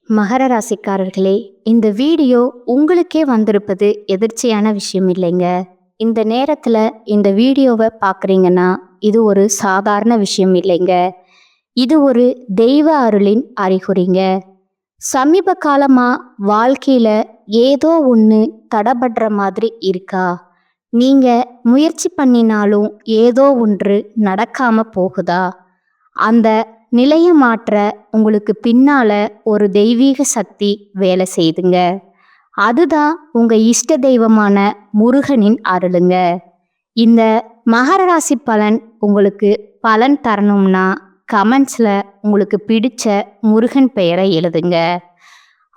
மகர ராசிக்காரர்களே, இந்த வீடியோ உங்களுக்கே வந்திருப்பது எதிர்ச்சியான விஷயம் இல்லைங்க. இந்த நேரத்துல இந்த வீடியோவை பார்க்குறீங்கன்னா இது ஒரு சாதாரண விஷயம் இல்லைங்க. இது ஒரு தெய்வ அருளின் அறிகுறிங்க. சமீப காலமா வாழ்க்கையில ஏதோ ஒன்று தடபடுற மாதிரி இருக்கா? நீங்க முயற்சி பண்ணினாலும் ஏதோ ஒன்று நடக்காம போகுதா? அந்த நிலையை மாற்ற உங்களுக்கு பின்னால ஒரு தெய்வீக சக்தி வேலை செய்துங்க. அதுதான் உங்க இஷ்ட தெய்வமான முருகனின் அருளுங்க. இந்த மகர ராசி பலன் உங்களுக்கு பலன் தரணும்னா கமெண்ட்ஸ்ல உங்களுக்கு பிடிச்ச முருகன் பெயரை எழுதுங்க.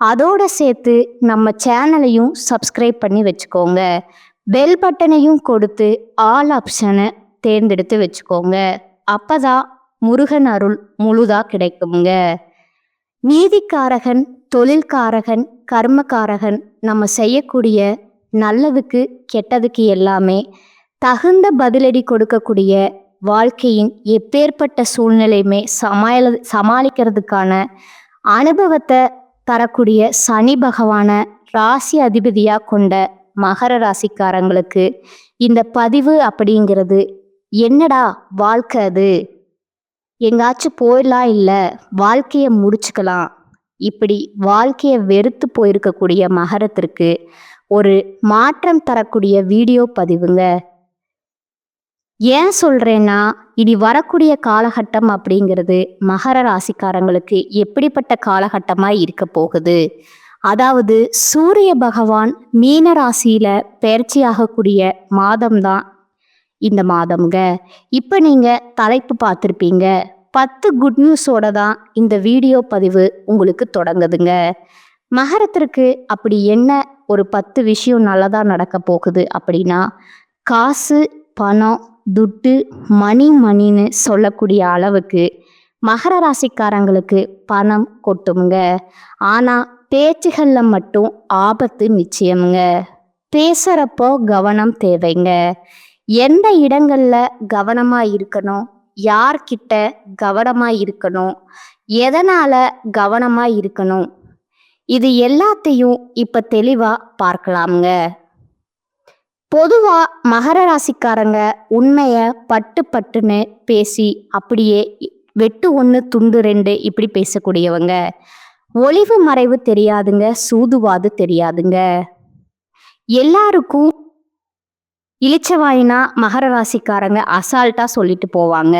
அதோட சேர்த்து நம்ம சேனலையும் சப்ஸ்கிரைப் பண்ணி வச்சுக்கோங்க. பெல் பட்டனையும் கொடுத்து ஆல் ஆப்ஷனை தேர்ந்தெடுத்து வச்சுக்கோங்க. அப்பதான் முருகன் அருள் முழுதா கிடைக்குங்க. நீதிக்காரகன், தொழில்காரகன், கர்மக்காரகன், நம்ம செய்யக்கூடிய நல்லதுக்கு கெட்டதுக்கு எல்லாமே தகுந்த பதிலடி கொடுக்கக்கூடிய வாழ்க்கையின் எப்பேற்பட்ட சூழ்நிலையுமே சமாளிக்கிறதுக்கான அனுபவத்தை தரக்கூடிய சனி பகவான ராசி அதிபதியா கொண்ட மகர ராசிக்காரங்களுக்கு இந்த பதிவு அப்படிங்கிறது என்னடா வாழ்க்கை, அது எங்காச்சும் போயிடலாம், இல்லை வாழ்க்கையை முடிச்சுக்கலாம், இப்படி வாழ்க்கையை வெறுத்து போயிருக்கக்கூடிய மகரத்திற்கு ஒரு மாற்றம் தரக்கூடிய வீடியோ பதிவுங்க. ஏன் சொல்றேன்னா, இனி வரக்கூடிய காலகட்டம் அப்படிங்கிறது மகர ராசிக்காரங்களுக்கு எப்படிப்பட்ட காலகட்டமாக இருக்க போகுது. அதாவது சூரிய பகவான் மீன ராசியில பெயர்ச்சியாகக்கூடிய மாதம்தான் இந்த மாதம்ங்க. இப்போ நீங்க தலைப்பு பார்த்துருப்பீங்க. 10 குட் நியூஸோட தான் இந்த வீடியோ பதிவு உங்களுக்கு தொடங்குதுங்க. மகரத்திற்கு அப்படி என்ன ஒரு 10 விஷயம் நல்லதாக நடக்க போகுது அப்படின்னா, காசு, பணம், துட்டு, மணின்னு சொல்லக்கூடிய அளவுக்கு மகர ராசிக்காரங்களுக்கு பணம் கொட்டுங்க. ஆனால் பேச்சுகளில் மட்டும் ஆபத்து நிச்சயமுங்க. பேசுகிறப்போ கவனம் தேவைங்க. எந்த இடங்கள்ல கவனமா இருக்கணும், யார்கிட்ட கவனமா இருக்கணும், எதனால கவனமா இருக்கணும், இது எல்லாத்தையும் இப்ப தெளிவா பார்க்கலாம்ங்க. பொதுவா மகர ராசிக்காரங்க உண்மைய பட்டுன்னு பேசி அப்படியே வெட்டு 1 துண்டு 2 இப்படி பேசக்கூடியவங்க. ஒளிவு மறைவு தெரியாதுங்க, சூதுவாது தெரியாதுங்க. எல்லாருக்கும் இளிச்சவாயினா மகர ராசிக்காரங்க அசால்ட்டா சொல்லிட்டு போவாங்க.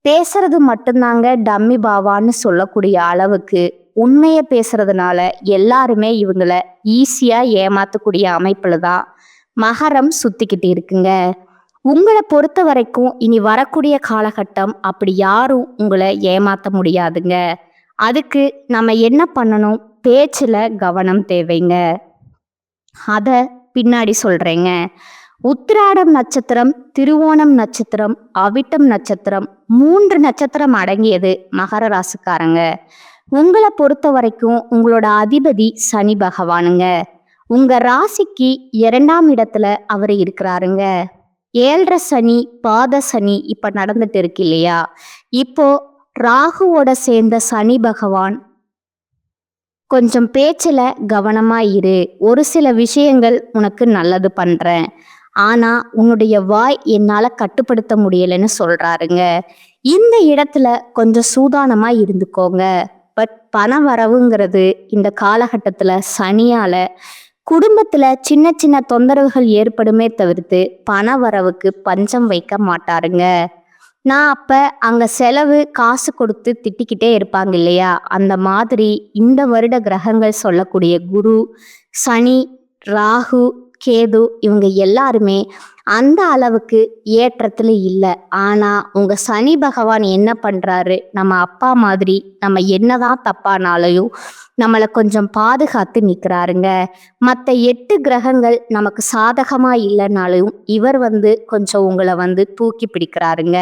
பேசுறது மட்டும்தாங்க டம்மி பாவான்னு சொல்லக்கூடிய அளவுக்கு உண்மையை பேசுறதுனால எல்லாருமே இவங்களை ஈஸியா ஏமாத்தக்கூடிய அமைப்புல தான் மகரம் சுத்திக்கிட்டு இருக்குங்க. உங்களை பொறுத்த வரைக்கும் இனி வரக்கூடிய காலகட்டம் அப்படி யாரும் உங்களை ஏமாத்த முடியாதுங்க. அதுக்கு நம்ம என்ன பண்ணணும், பேச்சுல கவனம் தேவைங்க. அத பின்னாடி சொல்றேங்க. உத்திராடம் நட்சத்திரம், திருவோணம் நட்சத்திரம், அவிட்டம் நட்சத்திரம் 3 நட்சத்திரம் அடங்கியது மகர ராசிக்காரங்க. உங்களை பொறுத்த வரைக்கும் உங்களோட அதிபதி சனி பகவானுங்க. உங்க ராசிக்கு 2ஆம் இடத்துல அவர் இருக்கிறாருங்க. 7.5 சனி, பாத சனி இப்ப நடந்துட்டு இருக்கு இல்லையா? இப்போ ராகுவோட சேர்ந்த சனி பகவான் கொஞ்சம் பேச்சுல கவனமா இரு, ஒரு சில விஷயங்கள் உனக்கு நல்லது பண்றேன், ஆனா உன்னுடைய வாய் என்னால கட்டுப்படுத்த முடியலன்னு சொல்றாருங்க. இந்த இடத்துல கொஞ்சம் சூதானமா இருந்துக்கோங்க. பட் பண வரவுங்கிறது இந்த காலகட்டத்துல சனியால குடும்பத்துல சின்ன சின்ன தொந்தரவுகள் ஏற்படுமே தவிர்த்து பண வரவுக்கு பஞ்சம் வைக்க மாட்டாருங்க. நான் அப்ப அங்க செலவு காசு கொடுத்து திட்டிக்கிட்டே இருப்பாங்க இல்லையா, அந்த மாதிரி இந்த வருட கிரகங்கள் சொல்லக்கூடிய குரு, சனி, ராகு, கேது இவங்க எல்லாருமே அந்த அளவுக்கு ஏற்றத்துல இல்லை. ஆனா உங்க சனி பகவான் என்ன பண்றாரு, நம்ம அப்பா மாதிரி நம்ம என்னதான் தப்பானாலையும் நம்மளை கொஞ்சம் பாதுகாத்து நிற்கிறாருங்க. மற்ற 8 கிரகங்கள் நமக்கு சாதகமா இல்லைனாலும் இவர் கொஞ்சம் உங்களை தூக்கி பிடிக்கிறாருங்க.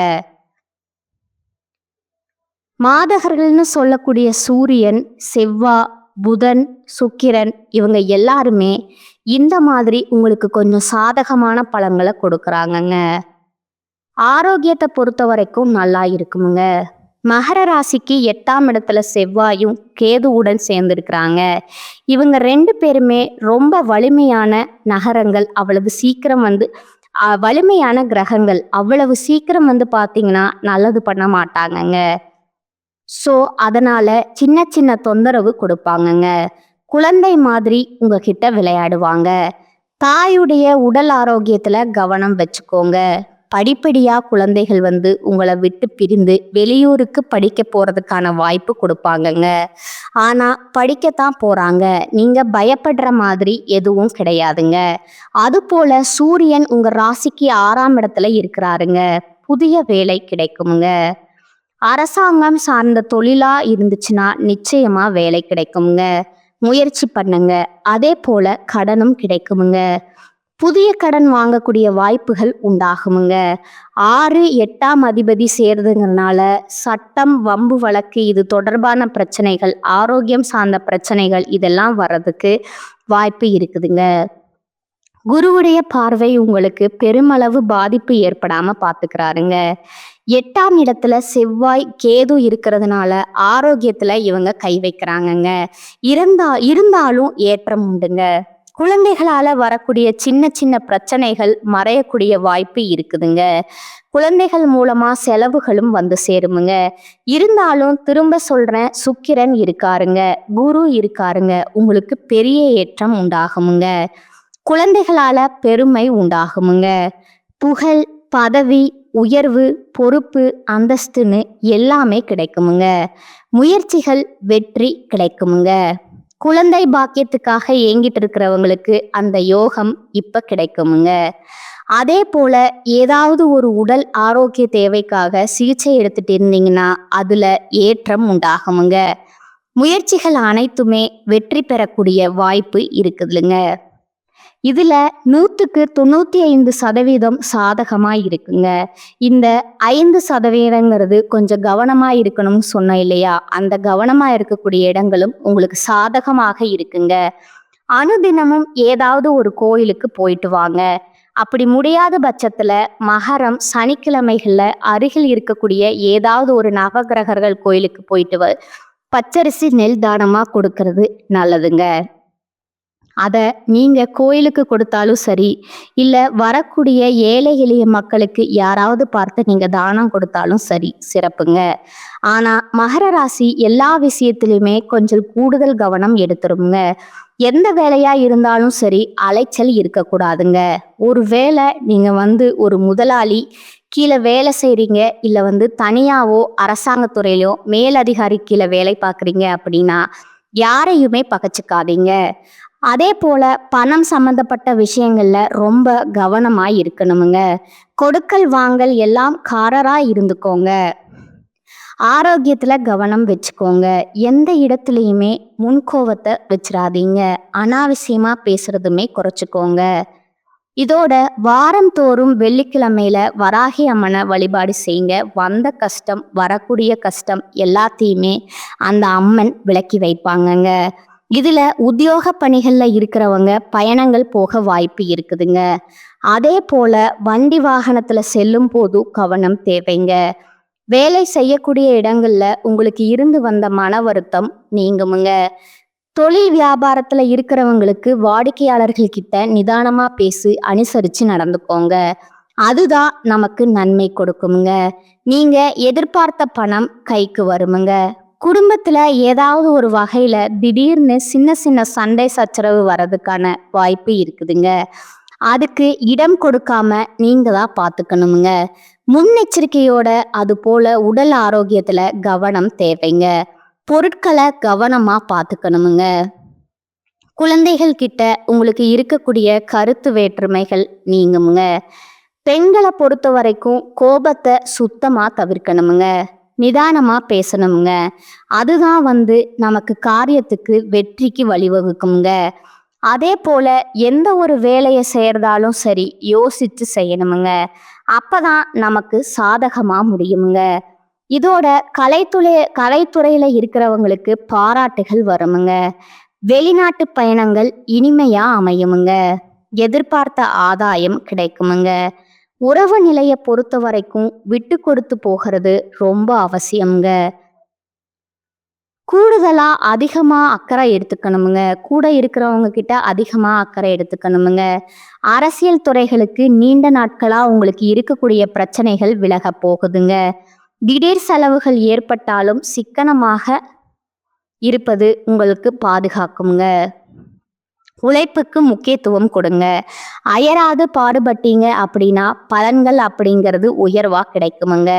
மாதகர்கள்னு சொல்லக்கூடிய சூரியன், செவ்வாய், புதன், சுக்கிரன் இவங்க எல்லாருமே இந்த மாதிரி உங்களுக்கு கொஞ்சம் சாதகமான பலன்களை கொடுக்குறாங்கங்க. ஆரோக்கியத்தை பொறுத்த வரைக்கும் நல்லா இருக்குமுங்க. மகர ராசிக்கு 8ஆம் இடத்துல செவ்வாயும் கேதுவுடன் சேர்ந்திருக்கிறாங்க. இவங்க 2 பேருமே ரொம்ப வலிமையான நகரங்கள். அவ்வளவு சீக்கிரம் வலிமையான கிரகங்கள். அவ்வளவு சீக்கிரம் பார்த்தீங்கன்னா நல்லது பண்ண மாட்டாங்கங்க. ஸோ அதனால சின்ன சின்ன தொந்தரவு கொடுப்பாங்கங்க. குழந்தை மாதிரி உங்ககிட்ட விளையாடுவாங்க. தாயுடைய உடல் ஆரோக்கியத்துல கவனம் வச்சுக்கோங்க. படிப்படியா குழந்தைகள் உங்களை விட்டு பிரிந்து வெளியூருக்கு படிக்க போறதுக்கான வாய்ப்பு கொடுப்பாங்கங்க. ஆனா படிக்கத்தான் போறாங்க. நீங்க பயப்படுற மாதிரி எதுவும் கிடையாதுங்க. அதுபோல சூரியன் உங்க ராசிக்கு 6ஆம் இடத்துல இருக்கிறாருங்க. புதிய வேலை கிடைக்குமுங்க. அரசாங்கம் சார்ந்த தொழிலா இருந்துச்சுன்னா நிச்சயமா வேலை கிடைக்குமுங்க. முயற்சி பண்ணுங்க. அதே போல கடனும் கிடைக்குமுங்க. புதிய கடன் வாங்கக்கூடிய வாய்ப்புகள் உண்டாகுமுங்க. 6, 8ஆம் அதிபதி சேர்றதுங்கிறனால சட்டம், வம்பு வழக்கு இது தொடர்பான பிரச்சனைகள், ஆரோக்கியம் சார்ந்த பிரச்சனைகள் இதெல்லாம் வர்றதுக்கு வாய்ப்பு இருக்குதுங்க. குருவுடைய பார்வை உங்களுக்கு பெருமளவு பாதிப்பு ஏற்படாம பார்த்துக்கிறாருங்க. 8ஆம் இடத்துல செவ்வாய் கேது இருக்கிறதுனால ஆரோக்கியத்துல இவங்க கை வைக்கிறாங்கங்க. இருந்தாலும் ஏற்றம் உண்டுங்க. குழந்தைகளால வரக்கூடிய சின்ன சின்ன பிரச்சனைகள் மறையக்கூடிய வாய்ப்பு இருக்குதுங்க. குழந்தைகள் மூலமா செலவுகளும் சேருமுங்க. இருந்தாலும் திரும்ப சொல்றேன், சுக்கிரன் இருக்காருங்க, குரு இருக்காருங்க, உங்களுக்கு பெரிய ஏற்றம் உண்டாகுமுங்க. குழந்தைகளால பெருமை உண்டாகுமுங்க. புகழ், பதவி, உயர்வு, பொறுப்பு, அந்தஸ்துன்னு எல்லாமே கிடைக்குமுங்க. முயற்சிகள் வெற்றி கிடைக்குமுங்க. குழந்தை பாக்கியத்துக்காக ஏங்கிட்டு இருக்கிறவங்களுக்கு அந்த யோகம் இப்ப கிடைக்குமுங்க. அதே போல ஏதாவது ஒரு உடல் ஆரோக்கிய தேவைக்காக சிகிச்சை எடுத்துட்டு இருந்தீங்கன்னா அதுல ஏற்றம் உண்டாகுமுங்க. முயற்சிகள் அனைத்துமே வெற்றி பெறக்கூடிய வாய்ப்பு இருக்குதுங்க. இதுல 100க்கு 95% சாதகமா இருக்குங்க. இந்த 5% கொஞ்சம் கவனமா இருக்கணும்னு சொன்னேன் இல்லையா, அந்த கவனமா இருக்கக்கூடிய இடங்களும் உங்களுக்கு சாதகமாக இருக்குங்க. அனுதினமும் ஏதாவது ஒரு கோயிலுக்கு போயிட்டு வாங்க. அப்படி முடியாத பட்சத்துல மகரம் சனிக்கிழமைகள்ல அருகில் இருக்கக்கூடிய ஏதாவது ஒரு நவகிரகர்கள் கோயிலுக்கு போயிட்டு பச்சரிசி நெல் தானமா கொடுக்கறது நல்லதுங்க. அதை நீங்க கோயிலுக்கு கொடுத்தாலும் சரி, இல்ல வரக்கூடிய ஏழை எளிய மக்களுக்கு யாராவது பார்த்து நீங்க தானம் கொடுத்தாலும் சரி, சிறப்புங்க. ஆனா மகர ராசி எல்லா விஷயத்திலுமே கொஞ்சம் கூடுதல் கவனம் எடுத்துருங்க. எந்த வேலையா இருந்தாலும் சரி, அலைச்சல் இருக்கக்கூடாதுங்க. ஒரு வேளை நீங்க ஒரு முதலாளி கீழே வேலை செய்றீங்க, இல்ல தனியாவோ அரசாங்கத்துறையிலோ மேலதிகாரி கீழே வேலை பார்க்குறீங்க அப்படின்னா யாரையுமே பகைச்சுக்காதீங்க. அதே போல பணம் சம்பந்தப்பட்ட விஷயங்கள்ல ரொம்ப கவனமா இருக்கணுமுங்க. கொடுக்கல் வாங்கல் எல்லாம் காரரா இருந்துக்கோங்க. ஆரோக்கியத்துல கவனம் வச்சுக்கோங்க. எந்த இடத்துலையுமே முன்கோவத்தை வச்சிடாதீங்க. அனாவசியமா பேசுறதுமே குறைச்சிக்கோங்க. இதோட வாரந்தோறும் வெள்ளிக்கிழமையில வராகி அம்மனை வழிபாடு செய்யுங்க. வந்த கஷ்டம், வரக்கூடிய கஷ்டம் எல்லாத்தையுமே அந்த அம்மன் விலக்கி வைப்பாங்கங்க. இதுல உத்தியோக பணிகள்ல இருக்கிறவங்க பயணங்கள் போக வாய்ப்பு இருக்குதுங்க. அதே போல வண்டி வாகனத்துல செல்லும் போது கவனம் தேவைங்க. வேலை செய்யக்கூடிய இடங்கள்ல உங்களுக்கு இருந்து வந்த மன வருத்தம் நீங்குமுங்க. தொழில் வியாபாரத்துல இருக்கிறவங்களுக்கு வாடிக்கையாளர்கள் கிட்ட நிதானமா பேசி அனுசரிச்சு நடந்துக்கோங்க. அதுதான் நமக்கு நன்மை கொடுக்குமுங்க. நீங்க எதிர்பார்த்த பணம் கைக்கு வருமுங்க. குடும்பத்துல ஏதாவது ஒரு வகையில திடீர்னு சின்ன சின்ன சண்டை சச்சரவு வர்றதுக்கான வாய்ப்பு இருக்குதுங்க. அதுக்கு இடம் கொடுக்காம நீங்க தான் பார்த்துக்கணுமுங்க. முன்னெச்சரிக்கையோட அது போல உடல் ஆரோக்கியத்துல கவனம் தேவைங்க. பொருட்களை கவனமா பார்த்துக்கணுமுங்க. குழந்தைகள் கிட்ட உங்களுக்கு இருக்கக்கூடிய கருத்து வேற்றுமைகள் நீங்குமுங்க. பெண்களை பொறுத்த வரைக்கும் கோபத்தை சுத்தமா தவிர்க்கணுமுங்க. நிதானமா பேசணுமுங்க. அதுதான் நமக்கு காரியத்துக்கு வெற்றிக்கு வழிவகுக்குங்க. அதே போல எந்த ஒரு வேலையை செய்யறதாலும் சரி யோசிச்சு செய்யணுமுங்க. அப்பதான் நமக்கு சாதகமா முடியுமுங்க. இதோட கலைத்துறையில இருக்கிறவங்களுக்கு பாராட்டுகள் வருமுங்க. வெளிநாட்டு பயணங்கள் இனிமையா அமையுமுங்க. எதிர்பார்த்த ஆதாயம் கிடைக்குமுங்க. உறவு நிலையை பொறுத்த வரைக்கும் விட்டு கொடுத்து போகிறது ரொம்ப அவசியம்ங்க. கூடுதலா அதிகமா அக்கறை எடுத்துக்கணுமுங்க. கூட இருக்கிறவங்க கிட்ட அதிகமா அக்கறை எடுத்துக்கணுமுங்க. அரசியல் துறைகளுக்கு நீண்ட நாட்களா உங்களுக்கு இருக்கக்கூடிய பிரச்சனைகள் விலக போகுதுங்க. திடீர் செலவுகள் ஏற்பட்டாலும் சிக்கனமாக இருப்பது உங்களுக்கு பாதுகாக்குங்க. உழைப்புக்கு முக்கியத்துவம் கொடுங்க. அயராது பாடுபட்டீங்க அப்படின்னா பலன்கள் அப்படிங்கிறது உயர்வா கிடைக்குமுங்க.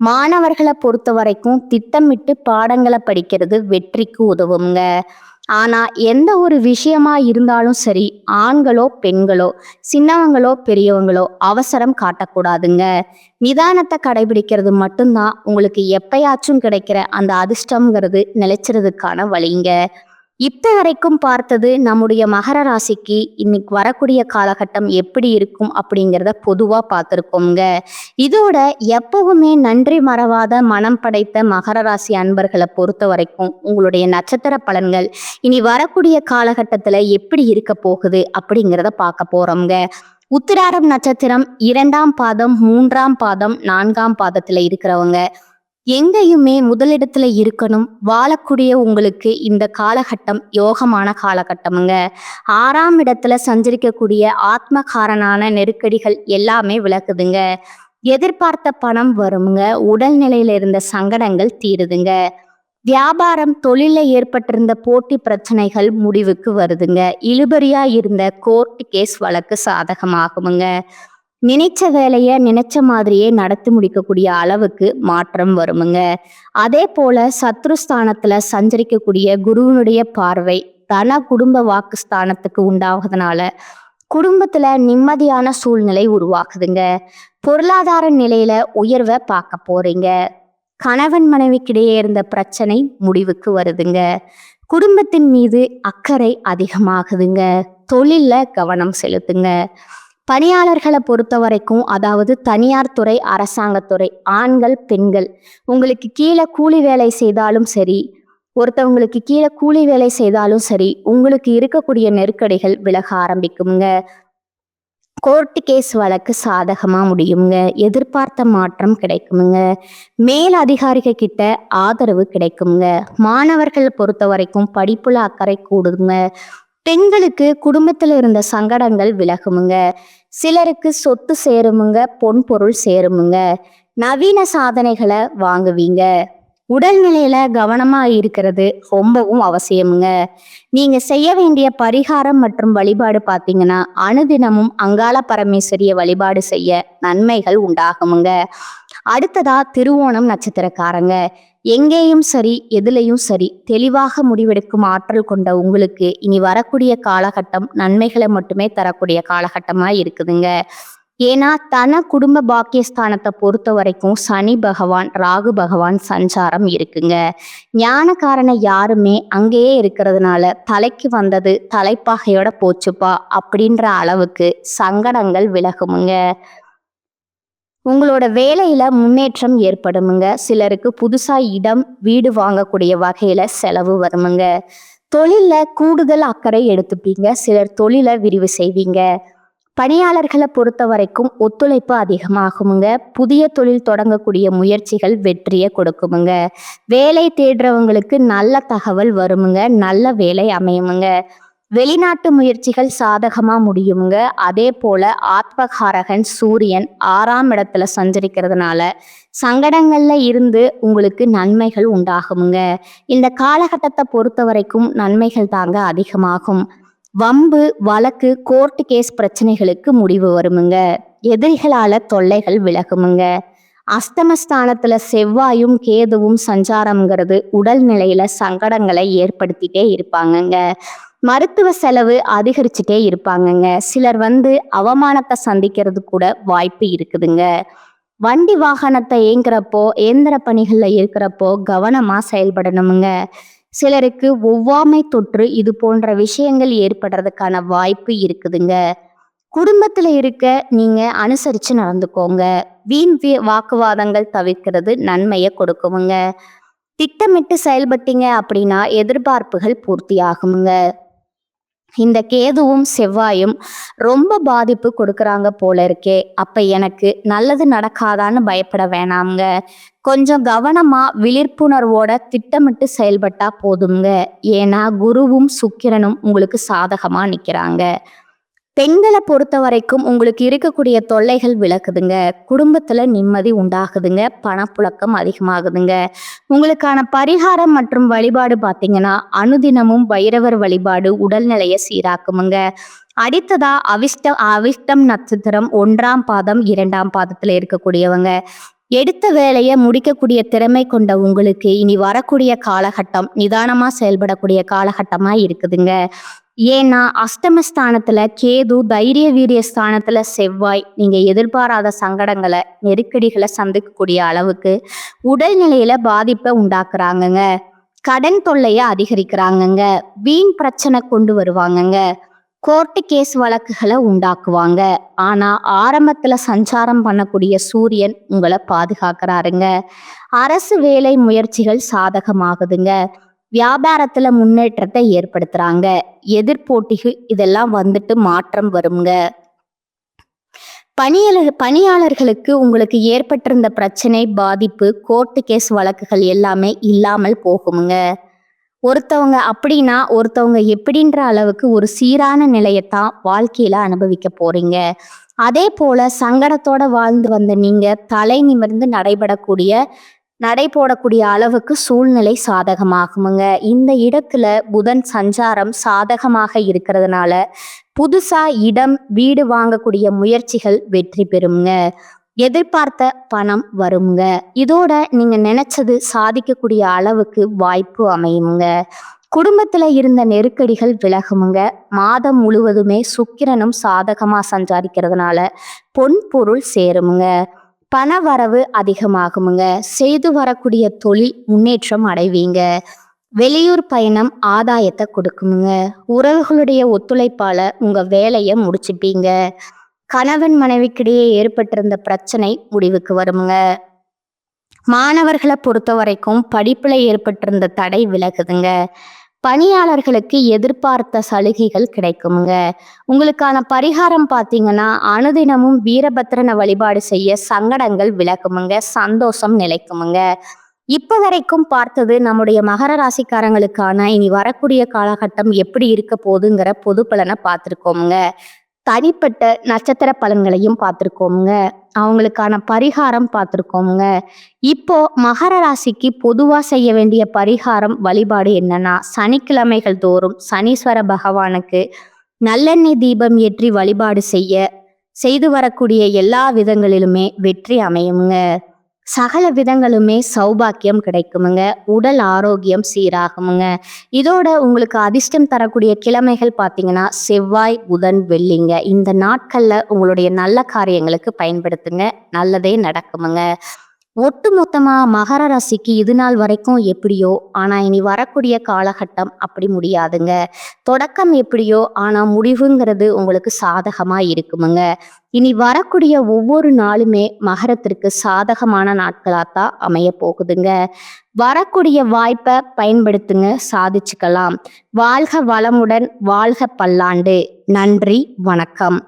மாணவர்களை பொறுத்த வரைக்கும் திட்டமிட்டு பாடங்களை படிக்கிறது வெற்றிக்கு உதவுங்க. ஆனா எந்த ஒரு விஷயமா இருந்தாலும் சரி, ஆண்களோ பெண்களோ, சின்னவங்களோ பெரியவங்களோ அவசரம் காட்டக்கூடாதுங்க. நிதானத்தை கடைபிடிக்கிறது மட்டும்தான் உங்களுக்கு எப்பயாச்சும் கிடைக்கிற அந்த அதிர்ஷ்டம்ங்கிறது நிலைச்சிறதுக்கான வழிங்க. இப்ப வரைக்கும் பார்த்தது நம்முடைய மகர ராசிக்கு இன்னைக்கு வரக்கூடிய காலகட்டம் எப்படி இருக்கும் அப்படிங்கிறத பொதுவா பார்த்துருக்கோங்க. இதோட எப்பவுமே நன்றி மறவாத மனம் படைத்த மகர ராசி அன்பர்களை பொறுத்த வரைக்கும் உங்களுடைய நட்சத்திர பலன்கள் இனி வரக்கூடிய காலகட்டத்துல எப்படி இருக்க போகுது அப்படிங்கிறத பார்க்க போறோம்ங்க. உத்திராடம் நட்சத்திரம் 2ஆம் பாதம், 3ஆம் பாதம், 4ஆம் பாதத்துல இருக்கிறவங்க எங்கேயுமே முதலிடத்துல இருக்கணும். வாழக்கூடிய உங்களுக்கு இந்த காலகட்டம் யோகமான காலகட்டமுங்க. 6ஆம் இடத்துல சஞ்சரிக்கக்கூடிய ஆத்மகாரனான நெருக்கடிகள் எல்லாமே விலகுதுங்க. எதிர்பார்த்த பணம் வருமுங்க. உடல்நிலையில இருந்த சங்கடங்கள் தீருதுங்க. வியாபாரம் தொழில ஏற்பட்டிருந்த போட்டி பிரச்சனைகள் முடிவுக்கு வருதுங்க. இழுபறியா இருந்த கோர்ட் கேஸ் வழக்கு சாதகமாகுமுங்க. நினைச்ச வேலைய நினைச்ச மாதிரியே நடத்தி முடிக்கக்கூடிய அளவுக்கு மாற்றம் வருமுங்க. அதே போல சத்ருஸ்தானத்துல சஞ்சரிக்கக்கூடிய குருவினுடைய பார்வை தன குடும்ப வாக்குஸ்தானத்துக்கு உண்டாவதுனால குடும்பத்துல நிம்மதியான சூழ்நிலை உருவாக்குதுங்க. பொருளாதார நிலையில உயர்வை பார்க்க போறீங்க. கணவன் மனைவிக்கிடையே இருந்த பிரச்சனை முடிவுக்கு வருதுங்க. குடும்பத்தின் மீது அக்கறை அதிகமாகுதுங்க. தொழில்ல கவனம் செலுத்துங்க. பணியாளர்களை பொறுத்த வரைக்கும், அதாவது தனியார் துறை, அரசாங்கத்துறை, ஆண்கள் பெண்கள், உங்களுக்கு கீழே கூலி வேலை செய்தாலும் சரி, ஒருத்தவங்களுக்கு கீழே கூலி வேலை செய்தாலும் சரி, உங்களுக்கு இருக்கக்கூடிய நெருக்கடிகள் விலக ஆரம்பிக்குங்க. கோர்ட் கேஸ் வழக்கு சாதகமா முடியுங்க. எதிர்பார்த்த மாற்றம் கிடைக்குமுங்க. மேல் அதிகாரிகள் கிட்ட ஆதரவு கிடைக்குங்க. மாணவர்கள் பொறுத்த வரைக்கும் படிப்புல அக்கறை கூடுங்க. பெண்களுக்கு குடும்பத்துல இருந்த சங்கடங்கள் விலகுமுங்க. சிலருக்கு சொத்து சேருமுங்க. பொன் பொருள் சேருமுங்க. நவீன சாதனைகளை வாங்குவீங்க. உடல்நிலையில கவனமா இருக்கிறது ரொம்பவும் அவசியமுங்க. நீங்க செய்ய வேண்டிய பரிகாரம் மற்றும் வழிபாடு பார்த்தீங்கன்னா, அனுதினமும் அங்காள பரமேஸ்வரிய வழிபாடு செய்ய நன்மைகள் உண்டாகுமுங்க. அடுத்ததா திருவோணம் நட்சத்திரக்காரங்க, எங்கேயும் சரி எதுலையும் சரி தெளிவாக முடிவெடுக்கும் ஆற்றல் கொண்ட உங்களுக்கு இனி வரக்கூடிய காலகட்டம் நன்மைகளை மட்டுமே தரக்கூடிய காலகட்டமா இருக்குதுங்க. ஏன்னா தன குடும்ப பாக்கியஸ்தானத்தை பொறுத்த வரைக்கும் சனி பகவான், ராகு பகவான் சஞ்சாரம் இருக்குங்க. ஞானக்காரனை யாருமே அங்கேயே இருக்கிறதுனால தலைக்கு வந்தது தலைப்பாகையோட போச்சுப்பா அப்படின்ற அளவுக்கு சங்கடங்கள் விலகுமுங்க. உங்களோட வேலையில முன்னேற்றம் ஏற்படுமுங்க. சிலருக்கு புதுசா இடம் வீடு வாங்கக்கூடிய வகையில செலவு வருமுங்க. தொழில்ல கூடுதல் அக்கறை எடுத்துப்பீங்க. சிலர் தொழிலை விரிவு செய்வீங்க. பணியாளர்களை பொறுத்த வரைக்கும் ஒத்துழைப்பு அதிகமாகுமுங்க. புதிய தொழில் தொடங்கக்கூடிய முயற்சிகள் வெற்றியை கொடுக்குமுங்க. வேலை தேடுறவங்களுக்கு நல்ல தகவல் வருமுங்க. நல்ல வேலை அமையுமுங்க. வெளிநாட்டு முயற்சிகள் சாதகமா முடியுங்க. அதே போல ஆத்மகாரகன் சூரியன் 6ஆம் இடத்துல சஞ்சரிக்கிறதுனால சங்கடங்கள்ல இருந்து உங்களுக்கு நன்மைகள் உண்டாகுமுங்க. இந்த காலகட்டத்தை பொறுத்த வரைக்கும் நன்மைகள் தாங்க அதிகமாகும். வம்பு வழக்கு கோர்ட் கேஸ் பிரச்சனைகளுக்கு முடிவு வருமுங்க. எதிரிகளால தொல்லைகள் விலகுமுங்க. அஸ்தமஸ்தானத்துல செவ்வாயும் கேதுவும் சஞ்சாரம்ங்கிறது உடல்நிலையில சங்கடங்களை ஏற்படுத்திட்டே இருப்பாங்கங்க. மருத்துவ செலவு அதிகரிச்சுட்டே இருப்பாங்கங்க. சிலர் அவமானத்தை சந்திக்கிறது கூட வாய்ப்பு இருக்குதுங்க. வண்டி வாகனத்தை இயங்குறப்போ இயந்திர பணிகள்ல இருக்கிறப்போ கவனமா செயல்படணுமுங்க. சிலருக்கு ஒவ்வாமை தொற்று இது போன்ற விஷயங்கள் ஏற்படுறதுக்கான வாய்ப்பு இருக்குதுங்க. குடும்பத்துல இருக்க நீங்க அனுசரிச்சு நடந்துக்கோங்க. வீண் வாக்குவாதங்கள் தவிர்க்கிறது நன்மையை கொடுக்குமுங்க. திட்டமிட்டு செயல்பட்டீங்க அப்படின்னா எதிர்பார்ப்புகள் பூர்த்தி ஆகுமுங்க. இந்த கேதுவும் செவ்வாயும் ரொம்ப பாதிப்பு கொடுக்குறாங்க போல இருக்கே. அப்ப எனக்கு நல்லது நடக்காதான்னு பயப்பட வேணாம்ங்க. கொஞ்சம் கவனமா விழிப்புணர்வோட திட்டமிட்டு செயல்பட்டா போதுங்க. ஏன்னா குருவும் சுக்கிரனும் உங்களுக்கு சாதகமா நிக்கிறாங்க. பெண்களை பொறுத்த வரைக்கும் உங்களுக்கு இருக்கக்கூடிய தொல்லைகள் விலகுதுங்க. குடும்பத்துல நிம்மதி உண்டாகுதுங்க. பணப்புழக்கம் அதிகமாகுதுங்க. உங்களுக்கான பரிகாரம் மற்றும் வழிபாடு பார்த்தீங்கன்னா அனுதினமும் பைரவர் வழிபாடு உடல்நிலையை சீராக்குமுங்க. அடுத்ததா அவிஷ்டம் நட்சத்திரம் 1ஆம் பாதம் 2ஆம் பாதத்துல இருக்கக்கூடியவங்க எடுத்த வேலையை முடிக்கக்கூடிய திறமை கொண்ட உங்களுக்கு இனி வரக்கூடிய காலகட்டம் நிதானமா செயல்படக்கூடிய காலகட்டமா இருக்குதுங்க. ஏன்னா அஷ்டமஸ்தானத்துல கேது, தைரிய வீரிய ஸ்தானத்துல செவ்வாய், நீங்க எதிர்பாராத சங்கடங்களை நெருக்கடிகளை சந்திக்கக்கூடிய அளவுக்கு உடல்நிலையில பாதிப்பை உண்டாக்குறாங்கங்க. கடன் தொல்லைய அதிகரிக்கிறாங்கங்க. வீண் பிரச்சனை கொண்டு வருவாங்கங்க. கோர்ட்டு கேஸ் வழக்குகளை உண்டாக்குவாங்க. ஆனா ஆரம்பத்துல சஞ்சாரம் பண்ணக்கூடிய சூரியன் உங்களை பாதுகாக்கிறாருங்க. அரசு வேலை முயற்சிகள் சாதகமாகுதுங்க. வியாபாரத்துல முன்னேற்றத்தை ஏற்படுத்துறாங்க. எதிர்போட்டிகள் இதெல்லாம் வந்துட்டு மாற்றம் வருங்க. பணியாளர்களுக்கு உங்களுக்கு ஏற்பட்டிருந்த பிரச்சனை, பாதிப்பு, கோர்ட்டு கேஸ் வழக்குகள் எல்லாமே இல்லாமல் போகுமுங்க. ஒருத்தவங்க அப்படின்னா ஒருத்தவங்க எப்படின்ற அளவுக்கு ஒரு சீரான நிலையத்தான் வாழ்க்கையில அனுபவிக்க போறீங்க. அதே போல சங்கடத்தோட வாழ்ந்து வந்த நீங்க தலை நிமிர்ந்து நடைபோடக்கூடிய அளவுக்கு சூழ்நிலை சாதகமாகுமுங்க. இந்த இடத்துல புதன் சஞ்சாரம் சாதகமாக இருக்கிறதுனால புதுசா இடம், வீடு வாங்கக்கூடிய முயற்சிகள் வெற்றி பெறுங்க. எதிர்பார்த்த பணம் வருங்க. இதோட நீங்க நினைச்சது சாதிக்கக்கூடிய அளவுக்கு வாய்ப்பு அமையுங்க. குடும்பத்துல இருந்த நெருக்கடிகள் விலகுமுங்க. மாதம் முழுவதுமே சுக்கிரனும் சாதகமா சஞ்சாரிக்கிறதுனால பொன் பொருள் சேருமுங்க. பண வரவு அதிகமாகுமுங்க. செய்து வரக்கூடிய தொழில் முன்னேற்றம் அடைவீங்க. வெளியூர் பயணம் ஆதாயத்தை கொடுக்குமுங்க. உறவுகளுடைய ஒத்துழைப்பால உங்க வேலையை முடிச்சுப்பீங்க. கணவன் மனைவிக்கிடையே ஏற்பட்டிருந்த பிரச்சனை முடிவுக்கு வருமுங்க. மாணவர்களை பொறுத்த வரைக்கும் படிப்புல ஏற்பட்டிருந்த தடை விலகுதுங்க. பணியாளர்களுக்கு எதிர்பார்த்த சலுகைகள் கிடைக்குமுங்க. உங்களுக்கான பரிகாரம் பார்த்தீங்கன்னா அனுதினமும் வீரபத்ரனை வழிபாடு செய்ய சங்கடங்கள் விலகுமுங்க. சந்தோஷம் நிலைக்குமுங்க. இப்ப வரைக்கும் பார்த்தது நம்முடைய மகர ராசிக்காரங்களுக்கான இனி வரக்கூடிய காலகட்டம் எப்படி இருக்க போகுதுங்கிற பொது பலனை பார்த்துருக்கோமுங்க. தனிப்பட்ட நட்சத்திர பலன்களையும் பார்த்துருக்கோமுங்க. அவங்களுக்கான பரிகாரம் பார்த்துருக்கோமுங்க. இப்போ மகர ராசிக்கு பொதுவா செய்ய வேண்டிய பரிகாரம் வழிபாடு என்னன்னா சனிக்கிழமைகள் தோறும் சனீஸ்வர பகவானுக்கு நல்லெண்ணெய் தீபம் ஏற்றி வழிபாடு செய்து வரக்கூடிய எல்லா விதங்களிலுமே வெற்றி அமையுங்க. சகல விதங்களுமே சௌபாக்கியம் கிடைக்குமுங்க. உடல் ஆரோக்கியம் சீராகுமுங்க. இதோட உங்களுக்கு அதிர்ஷ்டம் தரக்கூடிய கிழமைகள் பார்த்தீங்கன்னா செவ்வாய், புதன், வெள்ளிங்க. இந்த நாட்கள்ல உங்களுடைய நல்ல காரியங்களுக்கு பயன்படுத்துங்க. நல்லதே நடக்குமுங்க. ஒட்டு மொத்தமா மகர ராசிக்கு இது நாள் வரைக்கும் எப்படியோ ஆனா இனி வரக்கூடிய காலகட்டம் அப்படி முடியாதுங்க. தொடக்கம் எப்படியோ ஆனா முடிவுங்கிறது உங்களுக்கு சாதகமா இருக்குமுங்க. இனி வரக்கூடிய ஒவ்வொரு நாளுமே மகரத்திற்கு சாதகமான நாட்களாத்தான் அமைய போகுதுங்க. வரக்கூடிய வாய்ப்பை பயன்படுத்துங்க. சாதிச்சுக்கலாம். வாழ்க வளமுடன், வாழ்க பல்லாண்டு. நன்றி, வணக்கம்.